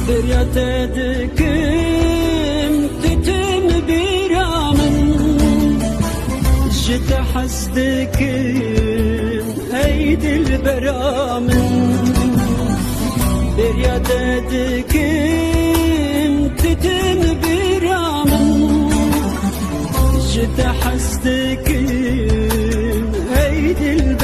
Feryat dikim tütüm biramın Jite hasdikim ey dilberamın Feryat dikim tütüm biramın Jite hasdikim ey dilberamın